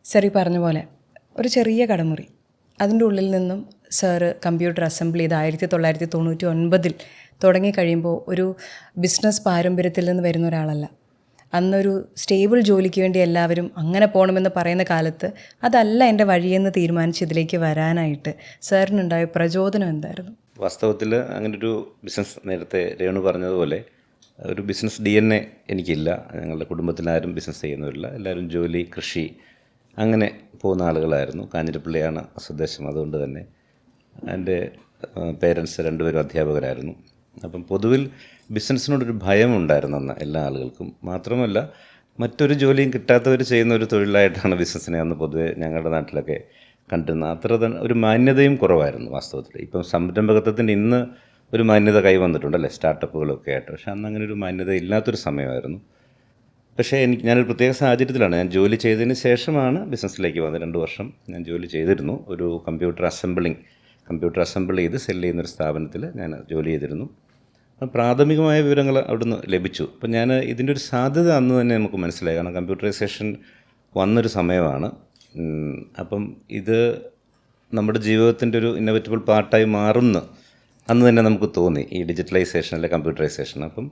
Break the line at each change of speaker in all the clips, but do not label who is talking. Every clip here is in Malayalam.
സർ ഈ പറഞ്ഞ പോലെ ഒരു ചെറിയ കടമുറി, അതിൻ്റെ ഉള്ളിൽ നിന്നും സാറ് കമ്പ്യൂട്ടർ അസംബിൾ ചെയ്ത് 1999 തുടങ്ങി കഴിയുമ്പോൾ ഒരു ബിസിനസ് പാരമ്പര്യത്തിൽ നിന്ന് വരുന്ന ഒരാളല്ല. അന്നൊരു സ്റ്റേബിൾ ജോലിക്ക് വേണ്ടി എല്ലാവരും അങ്ങനെ പോകണമെന്ന് പറയുന്ന കാലത്ത് അതല്ല എൻ്റെ വഴിയെന്ന് തീരുമാനിച്ച് ഇതിലേക്ക് വരാനായിട്ട് സാറിനുണ്ടായ പ്രചോദനം എന്തായിരുന്നു?
വാസ്തവത്തിൽ അങ്ങനൊരു ബിസിനസ്, നേരത്തെ രേണു പറഞ്ഞതുപോലെ ഒരു ബിസിനസ് DNA എനിക്കില്ല. ഞങ്ങളുടെ കുടുംബത്തിലാരും ബിസിനസ് ചെയ്യുന്നവരില്ല. എല്ലാവരും ജോലി, കൃഷി അങ്ങനെ പോകുന്ന ആളുകളായിരുന്നു. കാഞ്ഞിരപ്പള്ളിയാണ് സ്വദേശം. അതുകൊണ്ട് തന്നെ എൻ്റെ പേരൻസ് രണ്ടുപേരും അധ്യാപകരായിരുന്നു. അപ്പം പൊതുവിൽ ബിസിനസ്സിനോടൊരു ഭയമുണ്ടായിരുന്നു അന്ന് എല്ലാ ആളുകൾക്കും. മാത്രമല്ല, മറ്റൊരു ജോലിയും കിട്ടാത്തവർ ചെയ്യുന്ന ഒരു തൊഴിലായിട്ടാണ് ബിസിനസ്സിനെ അന്ന് പൊതുവെ ഞങ്ങളുടെ നാട്ടിലൊക്കെ കണ്ടിരുന്നത്. അത്ര ഒരു മാന്യതയും കുറവായിരുന്നു വാസ്തവത്തിൽ. ഇപ്പം സംരംഭകത്വത്തിൻ്റെ ഇന്ന് ഒരു മാന്യത കൈവന്നിട്ടുണ്ടല്ലേ, സ്റ്റാർട്ടപ്പുകളൊക്കെ ആയിട്ട്. പക്ഷെ അന്ന് അങ്ങനെ ഒരു മാന്യത ഇല്ലാത്തൊരു സമയമായിരുന്നു. പക്ഷേ ഞാനൊരു പ്രത്യേക സാഹചര്യത്തിലാണ്. ഞാൻ ജോലി ചെയ്തതിന് ശേഷമാണ് ബിസിനസ്സിലേക്ക് വന്നത്. 2 വർഷം ഞാൻ ജോലി ചെയ്തിരുന്നു. ഒരു കമ്പ്യൂട്ടർ അസംബിൾ ചെയ്ത് സെല്ല് ചെയ്യുന്നൊരു സ്ഥാപനത്തിൽ ഞാൻ ജോലി ചെയ്തിരുന്നു. പ്രാഥമികമായ വിവരങ്ങൾ അവിടുന്ന് ലഭിച്ചു. അപ്പം ഞാൻ ഇതിൻ്റെ ഒരു സാധ്യത അന്ന് തന്നെ നമുക്ക് മനസ്സിലായി. കാരണം കമ്പ്യൂട്ടറൈസേഷൻ വന്നൊരു സമയമാണ്. അപ്പം ഇത് നമ്മുടെ ജീവിതത്തിൻ്റെ ഒരു ഇന്നോവേറ്റബിൾ പാർട്ടായി മാറുമെന്ന് അന്ന് തന്നെ നമുക്ക് തോന്നി, ഈ ഡിജിറ്റലൈസേഷൻ അല്ലെ കമ്പ്യൂട്ടറൈസേഷൻ. അപ്പം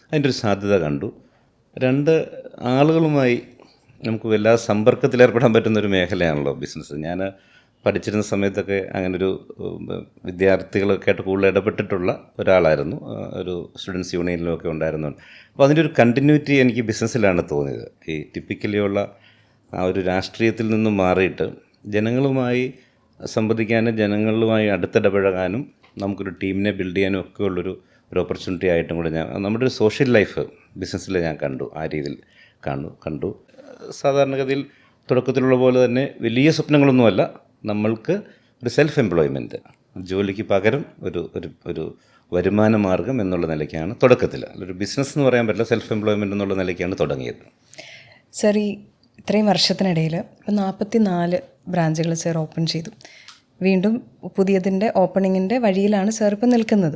അതിൻ്റെ ഒരു സാധ്യത കണ്ടു. 2 ആളുകളുമായി നമുക്ക് വല്ലാതെ സമ്പർക്കത്തിലേർപ്പെടാൻ പറ്റുന്നൊരു മേഖലയാണല്ലോ ബിസിനസ്. ഞാൻ പഠിച്ചിരുന്ന സമയത്തൊക്കെ അങ്ങനൊരു വിദ്യാർത്ഥികളൊക്കെ ആയിട്ട് കൂടുതൽ ഇടപെട്ടിട്ടുള്ള ഒരാളായിരുന്നു. ഒരു സ്റ്റുഡൻസ് യൂണിയനിലൊക്കെ ഉണ്ടായിരുന്നു. അപ്പോൾ അതിൻ്റെ ഒരു കണ്ടിന്യൂറ്റി എനിക്ക് ബിസിനസ്സിലാണ് തോന്നിയത്. ഈ ടിപ്പിക്കലിയുള്ള ആ ഒരു രാഷ്ട്രീയത്തിൽ നിന്നും മാറിയിട്ട് ജനങ്ങളുമായി സംവദിക്കാനും ജനങ്ങളുമായി അടുത്തിടപഴകാനും നമുക്കൊരു ടീമിനെ ബിൽഡ് ചെയ്യാനും ഒക്കെ ഉള്ളൊരു ഓപ്പർച്യൂണിറ്റി ആയിട്ടും കൂടെ നമ്മുടെ ഒരു സോഷ്യൽ ലൈഫ് ബിസിനസ്സിൽ ഞാൻ കണ്ടു. ആ രീതിയിൽ കണ്ടു. സാധാരണഗതിയിൽ തുടക്കത്തിലുള്ള പോലെ തന്നെ വലിയ സ്വപ്നങ്ങളൊന്നുമല്ല. നമ്മൾക്ക് ഒരു സെൽഫ് എംപ്ലോയ്മെൻറ്റ്, ജോലിക്ക് പകരം ഒരു വരുമാന മാർഗം എന്നുള്ള നിലയ്ക്കാണ് തുടക്കത്തിൽ. ഒരു ബിസിനസ് എന്ന് പറയാൻ പറ്റില്ല, സെൽഫ് എംപ്ലോയ്മെൻറ്റ് എന്നുള്ള നിലയ്ക്കാണ് തുടങ്ങിയത്.
സർ, ഈ ഇത്രയും വർഷത്തിനിടയിൽ ഇപ്പം 44 ബ്രാഞ്ചുകൾ സർ ഓപ്പൺ ചെയ്തു. വീണ്ടും പുതിയതിൻ്റെ ഓപ്പണിങ്ങിൻ്റെ വഴിയിലാണ് സാർ ഇപ്പം നിൽക്കുന്നത്.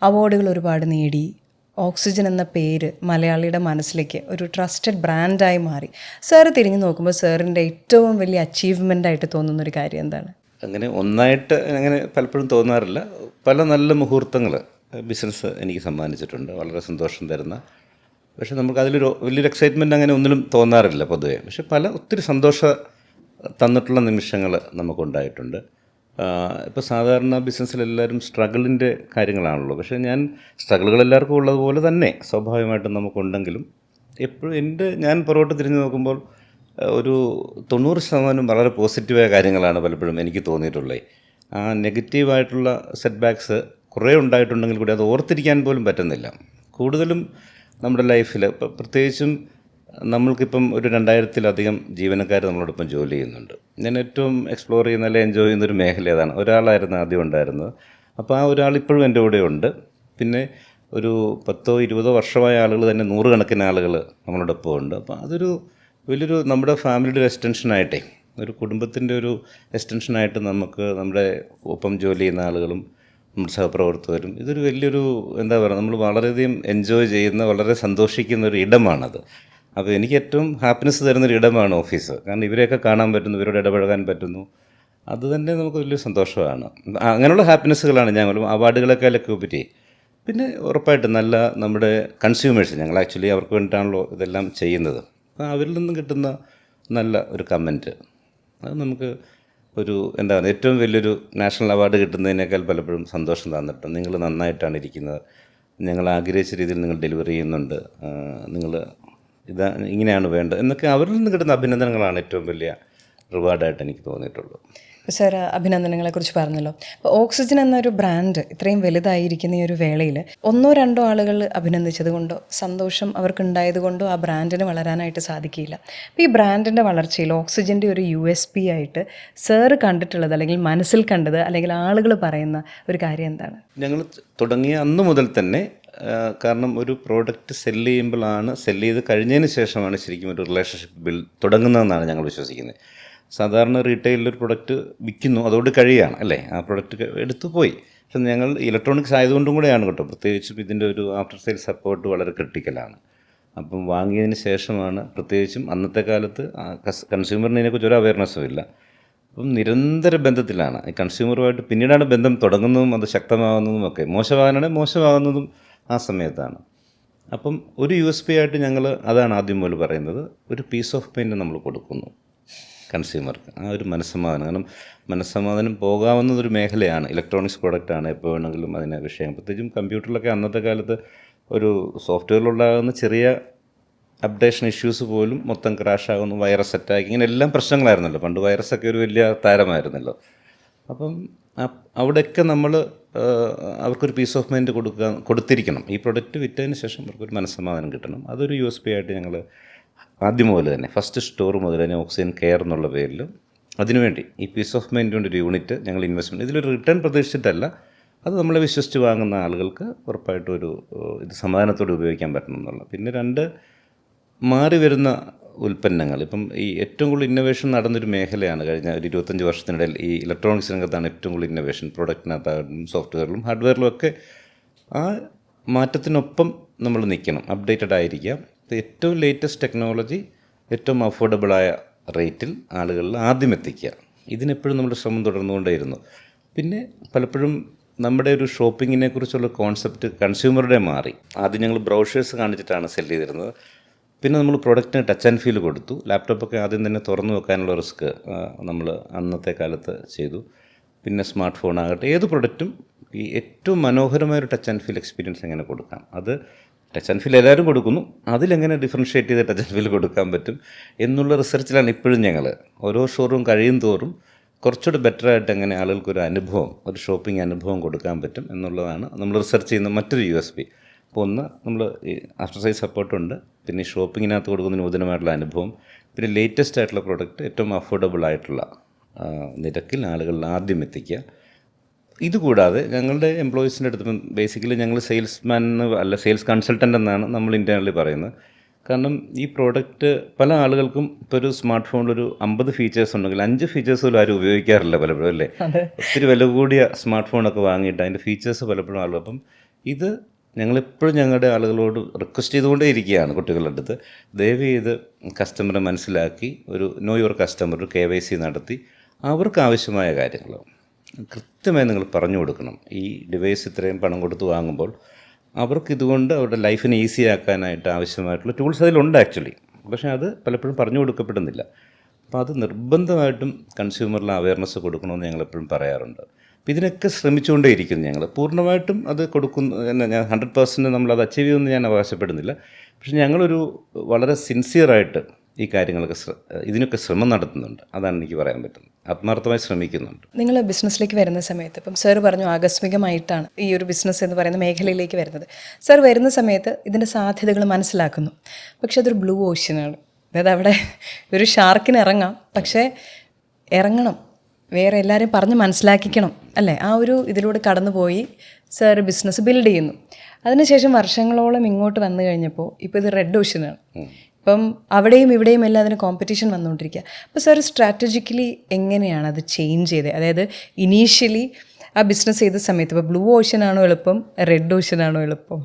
അവാർഡുകൾ ഒരുപാട് നേടി. ഓക്സിജൻ എന്ന പേര് മലയാളിയുടെ മനസ്സിലേക്ക് ഒരു ട്രസ്റ്റഡ് ബ്രാൻഡായി മാറി. സാർ തിരിഞ്ഞു നോക്കുമ്പോൾ സാറിൻ്റെ ഏറ്റവും വലിയ അച്ചീവ്മെൻ്റായിട്ട് തോന്നുന്നൊരു കാര്യം എന്താണ്?
അങ്ങനെ ഒന്നായിട്ട് അങ്ങനെ പലപ്പോഴും തോന്നാറില്ല. പല നല്ല മുഹൂർത്തങ്ങൾ ബിസിനസ് എനിക്ക് സമ്മാനിച്ചിട്ടുണ്ട്, വളരെ സന്തോഷം തരുന്ന. പക്ഷേ നമുക്ക് അതിലൊരു വലിയൊരു എക്സൈറ്റ്മെൻറ്റ് അങ്ങനെ ഒന്നിലും തോന്നാറില്ല പൊതുവേ. പക്ഷെ ഒത്തിരി സന്തോഷം തന്നിട്ടുള്ള നിമിഷങ്ങൾ നമുക്കുണ്ടായിട്ടുണ്ട്. ഇപ്പോൾ സാധാരണ ബിസിനസ്സിലെല്ലാവരും സ്ട്രഗിളിൻ്റെ കാര്യങ്ങളാണല്ലോ. പക്ഷേ സ്ട്രഗിളുകൾ എല്ലാവർക്കും ഉള്ളതുപോലെ തന്നെ സ്വാഭാവികമായിട്ടും നമുക്കുണ്ടെങ്കിലും എപ്പോഴും ഞാൻ പുറകോട്ട് തിരിഞ്ഞ് നോക്കുമ്പോൾ ഒരു 90% വളരെ പോസിറ്റീവായ കാര്യങ്ങളാണ് പലപ്പോഴും എനിക്ക് തോന്നിയിട്ടുള്ളത്. ആ നെഗറ്റീവായിട്ടുള്ള സെറ്റ് ബാക്ക്സ് കുറേ ഉണ്ടായിട്ടുണ്ടെങ്കിൽ കൂടി അത് ഓർത്തിരിക്കാൻ പോലും പറ്റുന്നില്ല. കൂടുതലും നമ്മുടെ ലൈഫിൽ പ്രത്യേകിച്ചും നമ്മൾക്കിപ്പം ഒരു 2000-ലധികം ജീവനക്കാർ നമ്മളോടൊപ്പം ജോലി ചെയ്യുന്നുണ്ട്. ഞാൻ ഏറ്റവും എക്സ്പ്ലോർ ചെയ്യുന്ന അല്ലെങ്കിൽ എൻജോയ് ചെയ്യുന്നൊരു മേഖല അതാണ്. ഒരാളായിരുന്നു ആദ്യം ഉണ്ടായിരുന്നത്. അപ്പോൾ ആ ഒരാൾ ഇപ്പോഴും എൻ്റെ കൂടെ ഉണ്ട്. പിന്നെ ഒരു 10-20 വർഷമായ ആളുകൾ തന്നെ 100 കണക്കിന് ആളുകൾ നമ്മളോടൊപ്പം ഉണ്ട്. അപ്പോൾ അതൊരു വലിയൊരു നമ്മുടെ ഫാമിലിയുടെ ഒരു എക്സ്റ്റൻഷനായിട്ടേ, ഒരു കുടുംബത്തിൻ്റെ ഒരു എക്സ്റ്റൻഷനായിട്ട് നമുക്ക് നമ്മുടെ ഒപ്പം ജോലി ചെയ്യുന്ന ആളുകളും നമ്മുടെ സഹപ്രവർത്തകരും ഇതൊരു വലിയൊരു എന്താ പറയുക, നമ്മൾ വളരെയധികം എൻജോയ് ചെയ്യുന്ന, വളരെ സന്തോഷിക്കുന്ന ഒരു ഇടമാണത്. അപ്പോൾ എനിക്ക് ഏറ്റവും ഹാപ്പിനെസ് തരുന്നൊരു ഇടമാണ് ഓഫീസ്. കാരണം ഇവരെയൊക്കെ കാണാൻ പറ്റുന്നു, ഇവരോട് ഇടപഴകാൻ പറ്റുന്നു. അത് തന്നെ നമുക്ക് വലിയ സന്തോഷമാണ്. അങ്ങനെയുള്ള ഹാപ്പിനെസ്സുകളാണ് ഞങ്ങളും അവാർഡുകളൊക്കെ ഉപരി. പിന്നെ ഉറപ്പായിട്ടും നല്ല നമ്മുടെ കൺസ്യൂമേഴ്സ്, ഞങ്ങൾ ആക്ച്വലി അവർക്ക് വേണ്ടിയിട്ടാണല്ലോ ഇതെല്ലാം ചെയ്യുന്നത്. അപ്പോൾ അവരിൽ നിന്നും കിട്ടുന്ന നല്ല ഒരു കമൻറ്റ്, അത് നമുക്ക് ഒരു എന്താ പറയുക, ഏറ്റവും വലിയൊരു നാഷണൽ അവാർഡ് കിട്ടുന്നതിനേക്കാൾ പലപ്പോഴും സന്തോഷം തന്നിട്ടുണ്ട്. നിങ്ങൾ നന്നായിട്ടാണ് ഇരിക്കുന്നത്, ഞങ്ങൾ ആഗ്രഹിച്ച രീതിയിൽ നിങ്ങൾ ഡെലിവറി ചെയ്യുന്നുണ്ട്, നിങ്ങൾ ഇങ്ങനെയാണ് വേണ്ടത് എന്നൊക്കെ അവരിൽ നിന്ന് കിട്ടുന്ന അഭിനന്ദനങ്ങളാണ് ഏറ്റവും വലിയ റിവാർഡായിട്ട് എനിക്ക് തോന്നിയിട്ടുള്ളൂ.
സാർ അഭിനന്ദനങ്ങളെക്കുറിച്ച് പറഞ്ഞല്ലോ. അപ്പോൾ ഓക്സിജൻ എന്നൊരു ബ്രാൻഡ് ഇത്രയും വലുതായിരിക്കുന്ന ഈ ഒരു വേളയിൽ 1-2 ആളുകൾ അഭിനന്ദിച്ചത് കൊണ്ടോ സന്തോഷം അവർക്കുണ്ടായത് കൊണ്ടോ ആ ബ്രാൻഡിന് വളരാനായിട്ട് സാധിക്കില്ല. അപ്പോൾ ഈ ബ്രാൻഡിൻ്റെ വളർച്ചയിൽ ഓക്സിജൻ്റെ ഒരു USP ആയിട്ട് സാറ് കണ്ടിട്ടുള്ളത്, അല്ലെങ്കിൽ മനസ്സിൽ കണ്ടത്, അല്ലെങ്കിൽ ആളുകൾ പറയുന്ന ഒരു കാര്യം എന്താണ്?
ഞങ്ങൾ തുടങ്ങിയ അന്ന് മുതൽ തന്നെ, കാരണം ഒരു പ്രോഡക്റ്റ് സെല്ല് ചെയ്ത് കഴിഞ്ഞതിന് ശേഷമാണ് ശരിക്കും ഒരു റിലേഷൻഷിപ്പ് തുടങ്ങുന്നതെന്നാണ് ഞങ്ങൾ വിശ്വസിക്കുന്നത്. സാധാരണ റീറ്റെയിലൊരു പ്രൊഡക്റ്റ് വിൽക്കുന്നു, അതോട് കഴിയുകയാണ് അല്ലേ, ആ പ്രൊഡക്റ്റ് എടുത്തു പോയി. പക്ഷെ ഞങ്ങൾ ഇലക്ട്രോണിക്സ് ആയതുകൊണ്ടും കൂടെയാണ് കേട്ടോ, പ്രത്യേകിച്ചും ഇതിൻ്റെ ഒരു ആഫ്റ്റർ സെയിൽ സപ്പോർട്ട് വളരെ ക്രിട്ടിക്കലാണ്. അപ്പം വാങ്ങിയതിന് ശേഷമാണ്, പ്രത്യേകിച്ചും അന്നത്തെ കാലത്ത് കൺസ്യൂമറിന് ഇതിനെക്കുറിച്ച് ഒരു അവയർനെസ്സും ഇല്ല. അപ്പം നിരന്തര ബന്ധത്തിലാണ് ഈ കൺസ്യൂമറുമായിട്ട്. പിന്നീടാണ് ബന്ധം തുടങ്ങുന്നതും അത് ശക്തമാകുന്നതും ഒക്കെ. മോശമാകുന്നതും ആ സമയത്താണ്. അപ്പം ഒരു USP ആയിട്ട് ഞങ്ങൾ അതാണ് ആദ്യം മുതൽ പറയുന്നത്, ഒരു പീസ് ഓഫ് മൈൻഡ് നമ്മൾ കൊടുക്കുന്നു കൺസ്യൂമർക്ക്, ആ ഒരു മനസ്സമാധാനം. കാരണം മനസ്സമാധാനം പോകാവുന്നതൊരു മേഖലയാണ്, ഇലക്ട്രോണിക്സ് പ്രോഡക്റ്റാണ്, എപ്പോൾ വേണമെങ്കിലും അതിനെ വിഷയം. പ്രത്യേകിച്ചും കമ്പ്യൂട്ടറിലൊക്കെ അന്നത്തെ കാലത്ത് ഒരു സോഫ്റ്റ്വെയറിലുണ്ടാകുന്ന ചെറിയ അപ്ഡേഷൻ ഇഷ്യൂസ് പോലും മൊത്തം ക്രാഷാകുന്നു, വൈറസ് അറ്റാക്ക്, ഇങ്ങനെ എല്ലാം പ്രശ്നങ്ങളായിരുന്നല്ലോ പണ്ട്. വൈറസൊക്കെ ഒരു വലിയ താരമായിരുന്നല്ലോ. അപ്പം അവിടെയൊക്കെ നമ്മൾ അവർക്കൊരു പീസ് ഓഫ് മൈൻഡ് കൊടുത്തിരിക്കണം. ഈ പ്രൊഡക്റ്റ് വിറ്റതിന് ശേഷം അവർക്കൊരു മനസ്സമാധാനം കിട്ടണം. അതൊരു USP ആയിട്ട് ഞങ്ങൾ ആദ്യം മുതൽ തന്നെ, ഫസ്റ്റ് സ്റ്റോർ മുതൽ തന്നെ ഓക്സിജൻ കെയർ എന്നുള്ള പേരിൽ അതിനുവേണ്ടി ഈ പീസ് ഓഫ് മൈൻഡ് കൊണ്ട് ഒരു യൂണിറ്റ് ഞങ്ങൾ ഇൻവെസ്റ്റ്മെൻറ്റ്, ഇതിലൊരു റിട്ടേൺ പ്രതീക്ഷിച്ചിട്ടല്ല, അത് നമ്മളെ വിശ്വസിച്ച് വാങ്ങുന്ന ആളുകൾക്ക് ഉറപ്പായിട്ടും ഇത് സമാധാനത്തോടെ ഉപയോഗിക്കാൻ പറ്റണം എന്നുള്ള. പിന്നെ 2, മാറി വരുന്ന ഉൽപ്പന്നങ്ങൾ. ഇപ്പം ഈ ഏറ്റവും കൂടുതൽ ഇന്നൊവേഷൻ നടന്നൊരു മേഖലയാണ് കഴിഞ്ഞ ഒരു 25 വർഷത്തിനിടയിൽ ഈ ഇലക്ട്രോണിക്സ് രംഗത്താണ് ഏറ്റവും കൂടുതൽ ഇന്നൊവേഷൻ. പ്രൊഡക്റ്റിനകത്തായിട്ടും സോഫ്റ്റ്വെയറിലും ഹാർഡ്വെയറിലും ഒക്കെ ആ മാറ്റത്തിനൊപ്പം നമ്മൾ നിൽക്കണം, അപ്ഡേറ്റഡ് ആയിരിക്കാം. ഏറ്റവും ലേറ്റസ്റ്റ് ടെക്നോളജി ഏറ്റവും അഫോർഡബിളായ റേറ്റിൽ ആളുകളിൽ ആദ്യം എത്തിക്കുക, ഇതിനെപ്പോഴും നമ്മുടെ ശ്രമം തുടർന്നുകൊണ്ടേയിരുന്നു. പിന്നെ പലപ്പോഴും നമ്മുടെ ഒരു ഷോപ്പിങ്ങിനെ കുറിച്ചുള്ള കോൺസെപ്റ്റ് കൺസ്യൂമറുടെ മാറി. ആദ്യം ഞങ്ങൾ ബ്രൗഷേഴ്സ് കാണിച്ചിട്ടാണ് സെല് ചെയ്തിരുന്നത്. പിന്നെ നമ്മൾ പ്രൊഡക്റ്റിന് ടച്ച് ആൻഡ് ഫീൽ കൊടുത്തു. ലാപ്ടോപ്പൊക്കെ ആദ്യം തന്നെ തുറന്നു വെക്കാനുള്ള റിസ്ക് നമ്മൾ അന്നത്തെ കാലത്ത് ചെയ്തു. പിന്നെ സ്മാർട്ട് ഫോൺ ആകട്ടെ, ഏത് പ്രൊഡക്റ്റും ഈ ഏറ്റവും മനോഹരമായൊരു ടച്ച് ആൻഡ് ഫീൽ എക്സ്പീരിയൻസ് എങ്ങനെ കൊടുക്കാം, അത് ടച്ച് ആൻഡ് ഫീൽ എല്ലാവരും കൊടുക്കുന്നു, അതിലെങ്ങനെ ഡിഫറൻഷ്യേറ്റ് ചെയ്ത് ടച്ച് ആൻഡ് ഫീൽ കൊടുക്കാൻ പറ്റും എന്നുള്ള റിസർച്ചിലാണ് ഇപ്പോഴും ഞങ്ങൾ. ഓരോ ഷോറൂം കഴിയും തോറും കുറച്ചുകൂടി ബെറ്ററായിട്ട് എങ്ങനെ ആളുകൾക്കൊരു അനുഭവം, ഒരു ഷോപ്പിംഗ് അനുഭവം കൊടുക്കാൻ പറ്റും എന്നുള്ളതാണ് നമ്മൾ റിസർച്ച് ചെയ്യുന്ന മറ്റൊരു USP. അപ്പോൾ ഒന്ന്, നമ്മൾ ഈ ആഫ്റ്റർ സെയിൽ സപ്പോർട്ടുണ്ട്, പിന്നെ ഈ ഷോപ്പിങ്ങിനകത്ത് കൊടുക്കുന്ന നൂതനമായിട്ടുള്ള അനുഭവം, പിന്നെ ലേറ്റസ്റ്റ് ആയിട്ടുള്ള പ്രോഡക്റ്റ് ഏറ്റവും അഫോർഡബിൾ ആയിട്ടുള്ള നിരക്കിൽ ആളുകളിൽ ആദ്യം എത്തിക്കുക. ഇതുകൂടാതെ ഞങ്ങളുടെ എംപ്ലോയീസിൻ്റെ അടുത്ത് ബേസിക്കലി ഞങ്ങൾ സെയിൽസ്മാൻ അല്ല, സെയിൽസ് കൺസൾട്ടൻ്റ് എന്നാണ് നമ്മൾ ഇൻറ്റേർണലി പറയുന്നത്. കാരണം ഈ പ്രോഡക്റ്റ് പല ആളുകൾക്കും ഇപ്പോൾ ഒരു സ്മാർട്ട് ഫോണിലൊരു 50 ഫീച്ചേഴ്സ് ഉണ്ടെങ്കിൽ 5 ഫീച്ചേഴ്സ് പോലും ആരും ഉപയോഗിക്കാറില്ല പലപ്പോഴും, അല്ലേ? ഒത്തിരി വില കൂടിയ സ്മാർട്ട് ഫോണൊക്കെ വാങ്ങിയിട്ട് അതിൻ്റെ ഫീച്ചേഴ്സ് പലപ്പോഴും ആളുകൾ. അപ്പം ഇത് ഞങ്ങളെപ്പോഴും ഞങ്ങളുടെ ആളുകളോട് റിക്വസ്റ്റ് ചെയ്തുകൊണ്ടേ ഇരിക്കുകയാണ് കുട്ടികളുടെ അടുത്ത്, ദയവ് ചെയ്ത് കസ്റ്റമറെ മനസ്സിലാക്കി ഒരു നോ യുവർ കസ്റ്റമർ, ഒരു KYC നടത്തി അവർക്ക് ആവശ്യമായ കാര്യങ്ങൾ കൃത്യമായി നിങ്ങൾ പറഞ്ഞു കൊടുക്കണം. ഈ ഡിവൈസ് ഇത്രയും പണം കൊടുത്ത് വാങ്ങുമ്പോൾ അവർക്കിതുകൊണ്ട് അവരുടെ ലൈഫിനെ ഈസി ആക്കാനായിട്ട് ആവശ്യമായിട്ടുള്ള ടൂൾസ് അതിലുണ്ട് ആക്ച്വലി, പക്ഷേ അത് പലപ്പോഴും പറഞ്ഞു കൊടുക്കപ്പെടുന്നില്ല. അപ്പോൾ അത് നിർബന്ധമായിട്ടും കൺസ്യൂമറിൽ അവയർനെസ് കൊടുക്കണമെന്ന് ഞങ്ങളെപ്പോഴും പറയാറുണ്ട്. അപ്പോൾ ഇതിനൊക്കെ ശ്രമിച്ചുകൊണ്ടേയിരിക്കുന്നു ഞങ്ങൾ. പൂർണ്ണമായിട്ടും അത് കൊടുക്കുന്നു ഞാൻ 100% നമ്മളത് അച്ചീവ് ചെയ്യുമെന്ന് ഞാൻ അവകാശപ്പെടുന്നില്ല. പക്ഷേ ഞങ്ങളൊരു വളരെ സിൻസിയറായിട്ട് ഈ കാര്യങ്ങളൊക്കെ ഇതിനൊക്കെ ശ്രമം നടത്തുന്നുണ്ട്. അതാണ് എനിക്ക് പറയാൻ പറ്റുന്നത്. ആത്മാർത്ഥമായി ശ്രമിക്കുന്നുണ്ട്.
നിങ്ങൾ ബിസിനസ്സിലേക്ക് വരുന്ന സമയത്ത്, ഇപ്പം സാർ പറഞ്ഞു ആകസ്മികമായിട്ടാണ് ഈ ഒരു ബിസിനസ് എന്ന് പറയുന്ന മേഖലയിലേക്ക് വരുന്നത്. സാർ വരുന്ന സമയത്ത് ഇതിൻ്റെ സാധ്യതകൾ മനസ്സിലാക്കുന്നു, പക്ഷെ അതൊരു ബ്ലൂ ഓഷ്യനാണ്. അതായത് അവിടെ ഒരു ഷാർക്കിന് ഇറങ്ങാം, പക്ഷേ ഇറങ്ങണം, വേറെ എല്ലാവരെയും പറഞ്ഞ് മനസ്സിലാക്കിക്കണം, അല്ലേ? ആ ഒരു ഇതിലൂടെ കടന്നുപോയി സാർ ബിസിനസ് ബിൽഡ് ചെയ്യുന്നു. അതിനുശേഷം വർഷങ്ങളോളം ഇങ്ങോട്ട് വന്നു കഴിഞ്ഞപ്പോൾ ഇപ്പോൾ ഇത് റെഡ് ഓഷ്യനാണ്. ഇപ്പം അവിടെയും ഇവിടെയും എല്ലാം അതിന് കോമ്പറ്റീഷൻ വന്നുകൊണ്ടിരിക്കുക. അപ്പോൾ സാർ സ്ട്രാറ്റജിക്കലി എങ്ങനെയാണ് അത് ചേഞ്ച് ചെയ്തത്? അതായത് ഇനീഷ്യലി ആ ബിസിനസ് ചെയ്ത സമയത്ത് ഇപ്പോൾ ബ്ലൂ ഓഷ്യനാണോ എളുപ്പം, റെഡ് ഓഷ്യനാണോ എളുപ്പം?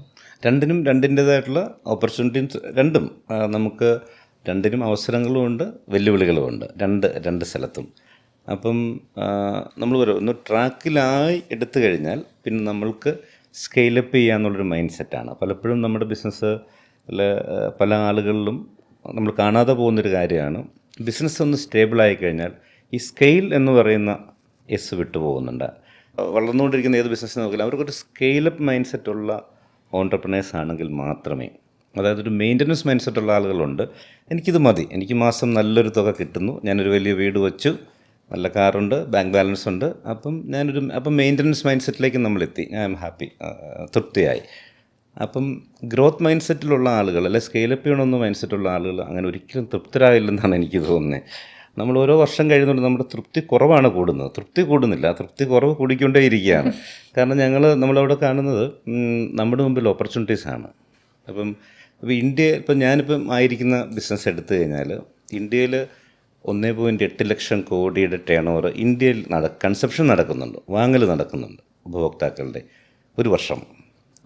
രണ്ടിനും രണ്ടിൻ്റേതായിട്ടുള്ള ഓപ്പർച്യൂണിറ്റീസ്, നമുക്ക് രണ്ടിനും അവസരങ്ങളും ഉണ്ട്, വെല്ലുവിളികളും ഉണ്ട്, രണ്ട് സ്ഥലത്തും. അപ്പം നമ്മൾ ഒന്ന് ട്രാക്കിലായി എടുത്തു കഴിഞ്ഞാൽ പിന്നെ നമ്മൾക്ക് സ്കെയിലപ്പ് ചെയ്യാന്നുള്ളൊരു മൈൻഡ് സെറ്റാണ്. പലപ്പോഴും നമ്മുടെ ബിസിനസ് പല ആളുകളിലും നമ്മൾ കാണാതെ പോകുന്നൊരു കാര്യമാണ്. ബിസിനസ് ഒന്ന് സ്റ്റേബിളായി കഴിഞ്ഞാൽ ഈ സ്കെയിൽ എന്ന് പറയുന്ന വിട്ടു പോകുന്നുണ്ട്. വളർന്നുകൊണ്ടിരിക്കുന്ന ഏത് ബിസിനസ് നോക്കിയാലും അവർക്കൊരു സ്കെയിലപ്പ് മൈൻഡ് സെറ്റുള്ള ഓൺട്രപ്രണേഴ്സ് ആണെങ്കിൽ മാത്രമേ, അതായത് ഒരു മെയിൻ്റനൻസ് മൈൻഡ് സെറ്റുള്ള ആളുകളുണ്ട്. എനിക്കിത് മതി, എനിക്ക് മാസം നല്ലൊരു തുക കിട്ടുന്നു, ഞാനൊരു വലിയ വീട് വെച്ചു, നല്ല കാറുണ്ട്, ബാങ്ക് ബാലൻസ് ഉണ്ട്, അപ്പം മെയിൻ്റനൻസ് മൈൻഡ് സെറ്റിലേക്ക് നമ്മളെത്തി, ഐ ആം ഹാപ്പി, തൃപ്തിയായി. അപ്പം ഗ്രോത്ത് മൈൻഡ് സെറ്റിലുള്ള ആളുകൾ, അല്ലെ സ്കെയിലപ്പ് ചെയ്യണമെന്ന് മൈൻഡ് സെറ്റുള്ള ആളുകൾ അങ്ങനെ ഒരിക്കലും തൃപ്തരായില്ലെന്നാണ് എനിക്ക് തോന്നുന്നത്. നമ്മൾ ഓരോ വർഷം കഴിയുന്നുണ്ട് നമ്മുടെ തൃപ്തി കുറവാണ് കൂടുന്നത്, തൃപ്തി കൂടുന്നില്ല, തൃപ്തി കുറവ് കൂടിക്കൊണ്ടേ ഇരിക്കുകയാണ്. കാരണം നമ്മളവിടെ കാണുന്നത് നമ്മുടെ മുമ്പിൽ ഓപ്പർച്യൂണിറ്റീസാണ്. അപ്പം ഞാനിപ്പം ആയിരിക്കുന്ന ബിസിനസ് എടുത്തു കഴിഞ്ഞാൽ ഇന്ത്യയിൽ 1.8 ലക്ഷം കോടിയുടെ ടേൺ ഓവർ ഇന്ത്യയിൽ കൺസപ്ഷൻ നടക്കുന്നുണ്ട്, വാങ്ങൽ നടക്കുന്നുണ്ട് ഉപഭോക്താക്കളുടെ ഒരു വർഷം.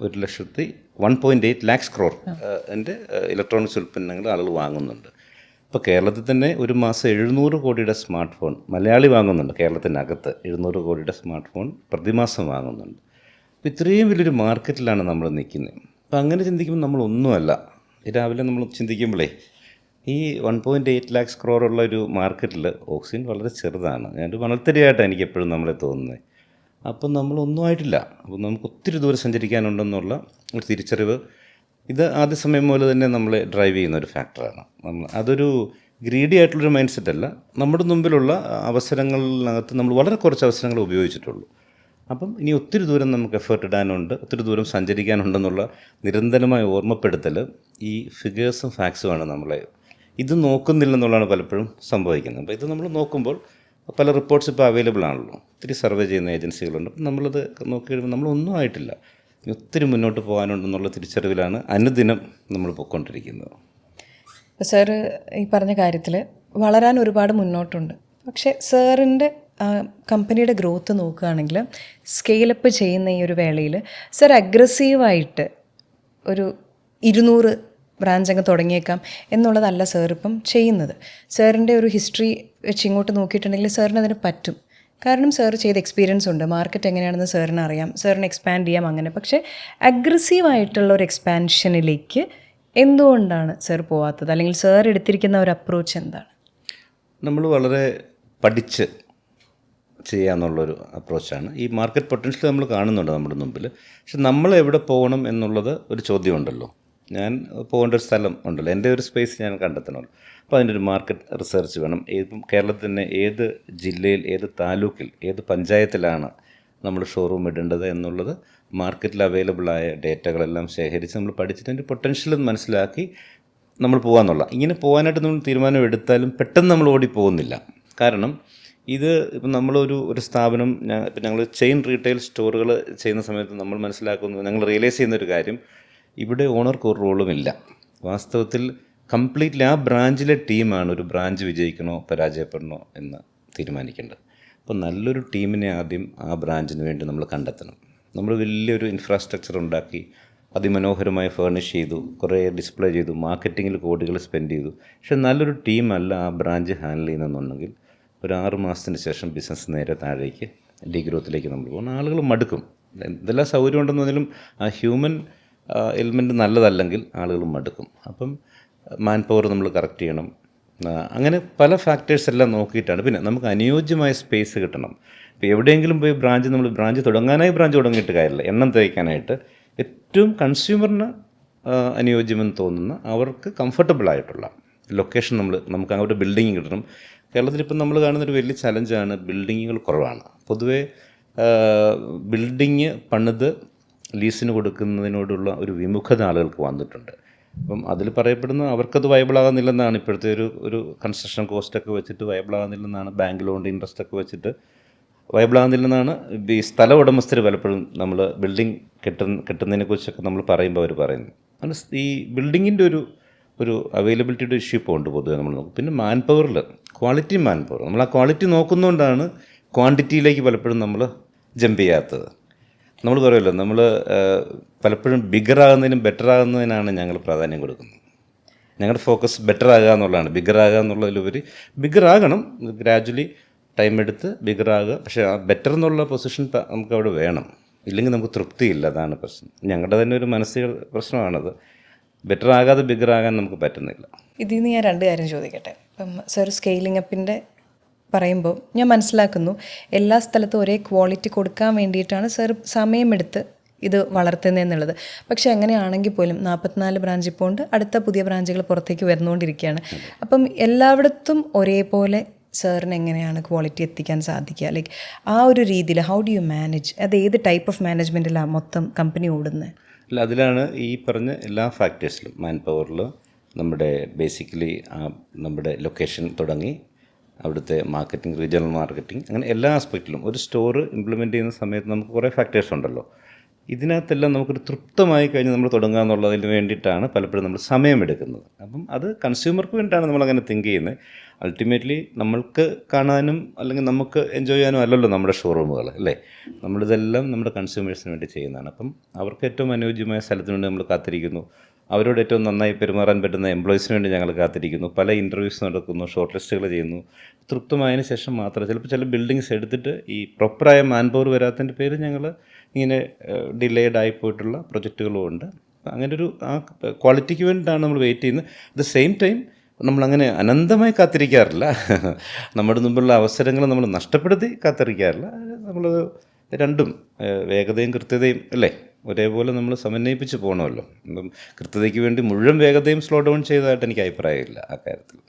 1.8 lakhs crore എൻ്റെ ഇലക്ട്രോണിക്സ് ഉൽപ്പന്നങ്ങൾ ആളുകൾ വാങ്ങുന്നുണ്ട്. ഇപ്പോൾ കേരളത്തിൽ തന്നെ ഒരു മാസം 700 കോടിയുടെ സ്മാർട്ട് ഫോൺ മലയാളി വാങ്ങുന്നുണ്ട്. കേരളത്തിനകത്ത് 700 കോടിയുടെ സ്മാർട്ട് ഫോൺ പ്രതിമാസം വാങ്ങുന്നുണ്ട്. അപ്പോൾ ഇത്രയും വലിയൊരു മാർക്കറ്റിലാണ് നമ്മൾ നിൽക്കുന്നത്. അപ്പോൾ അങ്ങനെ ചിന്തിക്കുമ്പോൾ നമ്മളൊന്നുമല്ല. രാവിലെ നമ്മൾ ചിന്തിക്കുമ്പോഴേ ഈ 1.8 lakhs crore ഉള്ള ഒരു മാർക്കറ്റിൽ ഓക്സിജൻ വളരെ ചെറുതാണ്. ഞാനൊരു മണൽത്തരിയായിട്ടാണ് എനിക്ക് എപ്പോഴും നമ്മളെ തോന്നുന്നത്. അപ്പം നമ്മളൊന്നും ആയിട്ടില്ല. അപ്പം നമുക്ക് ഒത്തിരി ദൂരം സഞ്ചരിക്കാനുണ്ടെന്നുള്ള ഒരു തിരിച്ചറിവ് ഇത് ആദ്യ സമയം മുതൽ തന്നെ നമ്മളെ ഡ്രൈവ് ചെയ്യുന്ന ഒരു ഫാക്ടറാണ്. അതൊരു ഗ്രീഡി ആയിട്ടുള്ളൊരു മൈൻഡ് സെറ്റ് അല്ല. നമ്മുടെ മുമ്പിലുള്ള അവസരങ്ങളിനകത്ത് നമ്മൾ വളരെ കുറച്ച് അവസരങ്ങൾ ഉപയോഗിച്ചിട്ടുള്ളൂ. അപ്പം ഇനി ഒത്തിരി ദൂരം നമുക്ക് എഫേർട്ട് ഇടാനുണ്ട്, ഒത്തിരി ദൂരം സഞ്ചരിക്കാനുണ്ടെന്നുള്ള നിരന്തരമായ ഓർമ്മപ്പെടുത്തൽ ഈ ഫിഗേഴ്സും ഫാക്ട്സുമാണ് നമ്മളെ ഇത് നോക്കുന്നില്ലെന്നുള്ളതാണ് പലപ്പോഴും സംഭവിക്കുന്നത്. അപ്പോൾ ഇത് നമ്മൾ നോക്കുമ്പോൾ പല റിപ്പോർട്ട്സ് ഇപ്പോൾ അവൈലബിൾ ആണല്ലോ, ഒത്തിരി സർവേ ചെയ്യുന്ന ഏജൻസികളുണ്ട്. അപ്പം നമ്മളത് നോക്കി കഴിയുമ്പോൾ നമ്മളൊന്നും ആയിട്ടില്ല, ഒത്തിരി മുന്നോട്ട് പോകാനുണ്ടെന്നുള്ള തിരിച്ചറിവിലാണ് അനുദിനം നമ്മൾ പോയിക്കൊണ്ടിരിക്കുന്നത്.
ഇപ്പോൾ സാറ് ഈ പറഞ്ഞ കാര്യത്തിൽ വളരാൻ ഒരുപാട് മുന്നോട്ടുണ്ട്. പക്ഷേ സാറിൻ്റെ കമ്പനിയുടെ ഗ്രോത്ത് നോക്കുകയാണെങ്കിൽ സ്കെയിലപ്പ് ചെയ്യുന്ന ഈ ഒരു വേളയിൽ സാർ അഗ്രസീവായിട്ട് ഒരു 200 ബ്രാഞ്ച് അങ്ങ് തുടങ്ങിയേക്കാം എന്നുള്ളതല്ല സാർ ഇപ്പം ചെയ്യുന്നത്. സാറിൻ്റെ ഒരു ഹിസ്റ്ററി വെച്ച് ഇങ്ങോട്ട് നോക്കിയിട്ടുണ്ടെങ്കിൽ സാറിന് അതിന് പറ്റും. കാരണം സാർ ചെയ്ത എക്സ്പീരിയൻസ് ഉണ്ട്, മാർക്കറ്റ് എങ്ങനെയാണെന്ന് സാറിന് അറിയാം, സാറിന് എക്സ്പാൻഡ് ചെയ്യാം അങ്ങനെ. പക്ഷേ അഗ്രസീവായിട്ടുള്ള ഒരു എക്സ്പാൻഷനിലേക്ക് എന്തുകൊണ്ടാണ് സാർ പോവാത്തത്? അല്ലെങ്കിൽ സാർ എടുത്തിരിക്കുന്ന ഒരു അപ്രോച്ച് എന്താണ്?
നമ്മൾ വളരെ പഠിച്ച് ചെയ്യാന്നുള്ളൊരു അപ്രോച്ചാണ്. ഈ മാർക്കറ്റ് പൊട്ടൻഷ്യൽ നമ്മൾ കാണുന്നുണ്ട് നമ്മുടെ മുമ്പിൽ. പക്ഷെ നമ്മൾ എവിടെ പോകണം എന്നുള്ളത് ഒരു ചോദ്യമുണ്ടല്ലോ. ഞാൻ പോകേണ്ട ഒരു സ്ഥലം ഉണ്ടല്ലോ, എൻ്റെ ഒരു സ്പേസ് ഞാൻ കണ്ടെത്തണമല്ലോ. അപ്പോൾ അതിൻ്റെ ഒരു മാർക്കറ്റ് റിസർച്ച് വേണം. ഇപ്പം കേരളത്തിൽ തന്നെ ഏത് ജില്ലയിൽ, ഏത് താലൂക്കിൽ, ഏത് പഞ്ചായത്തിലാണ് നമ്മൾ ഷോറൂം ഇടേണ്ടത് എന്നുള്ളത് മാർക്കറ്റിൽ അവൈലബിളായ ഡേറ്റകളെല്ലാം ശേഖരിച്ച് നമ്മൾ പഠിച്ചിട്ട് അതിൻ്റെ പൊട്ടൻഷ്യൽ മനസ്സിലാക്കി നമ്മൾ പോകാമെന്നുള്ള. ഇങ്ങനെ പോകാനായിട്ട് നമ്മൾ തീരുമാനം എടുത്താലും പെട്ടെന്ന് നമ്മൾ ഓടി പോകുന്നില്ല. കാരണം ഇത് ഇപ്പം നമ്മളൊരു സ്ഥാപനം, ഇപ്പം ഞങ്ങൾ ചെയിൻ റീറ്റെയിൽ സ്റ്റോറുകൾ ചെയ്യുന്ന സമയത്ത് നമ്മൾ മനസ്സിലാക്കുന്നു, ഞങ്ങൾ റിയലൈസ് ചെയ്യുന്നൊരു കാര്യം, ഇവിടെ ഓണർക്ക് ഒരു റോളുമില്ല. വാസ്തവത്തിൽ കംപ്ലീറ്റ്ലി ആ ബ്രാഞ്ചിലെ ടീമാണ് ഒരു ബ്രാഞ്ച് വിജയിക്കണോ പരാജയപ്പെടണോ എന്ന് തീരുമാനിക്കേണ്ടത്. അപ്പോൾ നല്ലൊരു ടീമിനെ ആദ്യം ആ ബ്രാഞ്ചിന് വേണ്ടി നമ്മൾ കണ്ടെത്തണം. നമ്മൾ വലിയൊരു ഇൻഫ്രാസ്ട്രക്ചർ ഉണ്ടാക്കി അതിമനോഹരമായി ഫേർണിഷ് ചെയ്തു, കുറേ ഡിസ്പ്ലേ ചെയ്തു, മാർക്കറ്റിങ്ങിൽ കോടികൾ സ്പെൻഡ് ചെയ്തു. പക്ഷെ നല്ലൊരു ടീമല്ല ആ ബ്രാഞ്ച് ഹാൻഡിൽ ചെയ്യുന്നതെന്നുണ്ടെങ്കിൽ ഒരു 6 മാസത്തിന് ശേഷം ബിസിനസ് നേരെ താഴേക്ക് ഡീഗ്രോത്തിലേക്ക് നമ്മൾ പോകും. ആളുകൾ മടുക്കും. എന്തെല്ലാം സൗകര്യം ഉണ്ടെന്ന് പറഞ്ഞാലും ആ ഹ്യൂമൻ എലിമെൻറ്റ് നല്ലതല്ലെങ്കിൽ ആളുകൾ മടുക്കും. അപ്പം മാൻ പവർ നമ്മൾ കറക്റ്റ് ചെയ്യണം. അങ്ങനെ പല ഫാക്ടേഴ്സ് എല്ലാം നോക്കിയിട്ടാണ്. പിന്നെ നമുക്ക് അനുയോജ്യമായ സ്പേസ് കിട്ടണം. ഇപ്പോൾ എവിടെയെങ്കിലും പോയി ബ്രാഞ്ച് തുടങ്ങാനായി ബ്രാഞ്ച് തുടങ്ങിയിട്ട് കാര്യമില്ല. എണ്ണം തയ്ക്കാനായിട്ട് ഏറ്റവും കൺസ്യൂമറിന് അനുയോജ്യമെന്ന് തോന്നുന്ന, അവർക്ക് കംഫർട്ടബിളായിട്ടുള്ള ലൊക്കേഷൻ നമുക്ക് അങ്ങോട്ട് ബിൽഡിങ് കിട്ടണം. കേരളത്തിലിപ്പം നമ്മൾ കാണുന്നൊരു വലിയ ചലഞ്ചാണ് ബിൽഡിങ്ങുകൾ കുറവാണ്. പൊതുവേ ബിൽഡിങ് പണിത് ലീസിന് കൊടുക്കുന്നതിനോടുള്ള ഒരു വിമുഖത ആളുകൾക്ക് വന്നിട്ടുണ്ട്. അപ്പം അതിൽ പറയപ്പെടുന്ന അവർക്കത് വയബിളാകുന്നില്ലെന്നാണ്. ഇപ്പോഴത്തെ ഒരു കൺസ്ട്രക്ഷൻ കോസ്റ്റൊക്കെ വെച്ചിട്ട് വയബിളാകുന്നില്ലെന്നാണ്, ബാങ്ക് ലോണിൻ്റെ ഇൻട്രസ്റ്റൊക്കെ വെച്ചിട്ട് വയബിളാകുന്നില്ലെന്നാണ് ഈ സ്ഥല ഉടമസ്ഥർ പലപ്പോഴും നമ്മൾ ബിൽഡിംഗ് കെട്ടുന്നതിനെക്കുറിച്ചൊക്കെ നമ്മൾ പറയുമ്പോൾ അവർ പറയുന്നത്. അങ്ങനെ ഈ ബിൽഡിങ്ങിൻ്റെ ഒരു അവൈലബിലിറ്റിയുടെ ഇഷ്യൂ ഇപ്പോൾ ഉണ്ട് പൊതുവെ നമ്മൾ നോക്കും. പിന്നെ മാൻ പവറിൽ ക്വാളിറ്റി മാൻ പവർ, നമ്മൾ ആ ക്വാളിറ്റി നോക്കുന്നതുകൊണ്ടാണ് ക്വാണ്ടിറ്റിയിലേക്ക് പലപ്പോഴും നമ്മൾ ജമ്പ് ചെയ്യാത്തത്. നമ്മൾ പറയുമല്ലോ, നമ്മൾ പലപ്പോഴും ബിഗറാകുന്നതിനും ബെറ്ററാകുന്നതിനാണ് ഞങ്ങൾ പ്രാധാന്യം കൊടുക്കുന്നത്. ഞങ്ങളുടെ ഫോക്കസ് ബെറ്ററാകുക എന്നുള്ളതാണ്. ബിഗറാകുക എന്നുള്ളതിലുപരി ബിഗറാകണം, ഗ്രാജ്വലി ടൈം എടുത്ത് ബിഗറാകുക. പക്ഷേ ആ ബെറ്റർ എന്നുള്ള പൊസിഷൻ നമുക്ക് അവിടെ വേണം. ഇല്ലെങ്കിൽ നമുക്ക് തൃപ്തിയില്ല, അതാണ് പ്രശ്നം. ഞങ്ങളുടെ തന്നെ ഒരു മാനസിക പ്രശ്നമാണത്. ബെറ്റർ ആകാതെ ബിഗറാകാൻ നമുക്ക് പറ്റുന്നില്ല.
ഇതിൽ നിന്ന് ഞാൻ 2 കാര്യം ചോദിക്കട്ടെ. ഇപ്പം സാർ സ്കെയിലിംഗ് അപ്പിൻ്റെ പറയുമ്പോൾ ഞാൻ മനസ്സിലാക്കുന്നു എല്ലാ സ്ഥലത്തും ഒരേ ക്വാളിറ്റി കൊടുക്കാൻ വേണ്ടിയിട്ടാണ് സാർ സമയമെടുത്ത് ഇത് വളർത്തുന്നതെന്നുള്ളത്. പക്ഷേ അങ്ങനെയാണെങ്കിൽ പോലും 44 ബ്രാഞ്ച് ഇപ്പോൾ ഉണ്ട്, അടുത്ത പുതിയ ബ്രാഞ്ചുകൾ പുറത്തേക്ക് വരുന്നുകൊണ്ടിരിക്കുകയാണ്. അപ്പം എല്ലായിടത്തും ഒരേപോലെ സാറിന് എങ്ങനെയാണ് ക്വാളിറ്റി എത്തിക്കാൻ സാധിക്കുക? ലൈക്ക് ആ ഒരു രീതിയിൽ ഹൗ ഡു യു മാനേജ്? അത് ഏത് ടൈപ്പ് ഓഫ് മാനേജ്മെൻറ്റിലാണ് മൊത്തം കമ്പനി ഓടുന്നത്?
അല്ല, അതിലാണ് ഈ പറഞ്ഞ എല്ലാ ഫാക്ടേഴ്സിലും, മാൻ പവറിൽ, നമ്മുടെ ബേസിക്കലി നമ്മുടെ ലൊക്കേഷൻ തുടങ്ങി അവിടുത്തെ മാർക്കറ്റിംഗ്, റീജിയണൽ മാർക്കറ്റിംഗ്, അങ്ങനെ എല്ലാ ആസ്പെക്റ്റിലും ഒരു സ്റ്റോർ ഇംപ്ലിമെൻറ്റ് ചെയ്യുന്ന സമയത്ത് നമുക്ക് കുറേ ഫാക്ടേഴ്സ് ഉണ്ടല്ലോ. ഇതിനകത്തെല്ലാം നമുക്കൊരു തൃപ്തമായി കഴിഞ്ഞ് നമ്മൾ തുടങ്ങുക എന്നുള്ളതിന് വേണ്ടിയിട്ടാണ് പലപ്പോഴും നമ്മൾ സമയമെടുക്കുന്നത്. അപ്പം അത് കൺസ്യൂമർക്ക് വേണ്ടിയിട്ടാണ് നമ്മളങ്ങനെ തിങ്ക് ചെയ്യുന്നത്. അൾട്ടിമേറ്റ്ലി നമ്മൾക്ക് കാണാനും അല്ലെങ്കിൽ നമുക്ക് എൻജോയ് ചെയ്യാനും അല്ലല്ലോ നമ്മുടെ ഷോറൂമുകൾ, അല്ലേ? നമ്മളിതെല്ലാം നമ്മുടെ കൺസ്യൂമേഴ്സിന് വേണ്ടി ചെയ്യുന്നതാണ്. അപ്പം അവർക്ക് ഏറ്റവും അനുയോജ്യമായ സ്ഥലത്തിന് വേണ്ടി നമ്മൾ കാത്തിരിക്കുന്നു. അവരോട് ഏറ്റവും നന്നായി പെരുമാറാൻ പറ്റുന്ന എംപ്ലോയീസിന് വേണ്ടി ഞങ്ങൾ കാത്തിരിക്കുന്നു. പല ഇൻ്റർവ്യൂസ് നടക്കുന്നു, ഷോർട്ട് ലിസ്റ്റുകൾ ചെയ്യുന്നു. തൃപ്തമായതിനു ശേഷം മാത്രം ചിലപ്പോൾ ചില ബിൽഡിങ്സ് എടുത്തിട്ട് ഈ പ്രോപ്പറായ മാൻ പവർ വരാത്തതിൻ്റെ പേര് ഞങ്ങൾ ഇങ്ങനെ ഡിലേഡ് ആയിപ്പോയിട്ടുള്ള പ്രൊജക്റ്റുകളും ഉണ്ട്. അങ്ങനെ ഒരു ആ ക്വാളിറ്റിക്ക് വേണ്ടിയിട്ടാണ് നമ്മൾ വെയിറ്റ് ചെയ്യുന്നത്. അറ്റ് ദ സെയിം ടൈം നമ്മളങ്ങനെ അനന്തമായി കാത്തിരിക്കാറില്ല. നമ്മുടെ മുമ്പുള്ള അവസരങ്ങൾ നമ്മൾ നഷ്ടപ്പെടുത്തി കാത്തിരിക്കാറില്ല. നമ്മൾ രണ്ടും വേഗതയും കൃത്യതയും അല്ലേ ഒരേപോലെ നമ്മൾ സമന്വയിപ്പിച്ച് പോകണമല്ലോ. കൃത്യതയ്ക്ക് വേണ്ടി മുഴുവൻ വേഗതയും സ്ലോ ഡൗൺ ചെയ്തതായിട്ട് എനിക്ക് അഭിപ്രായമില്ല ആ കാര്യത്തിൽ.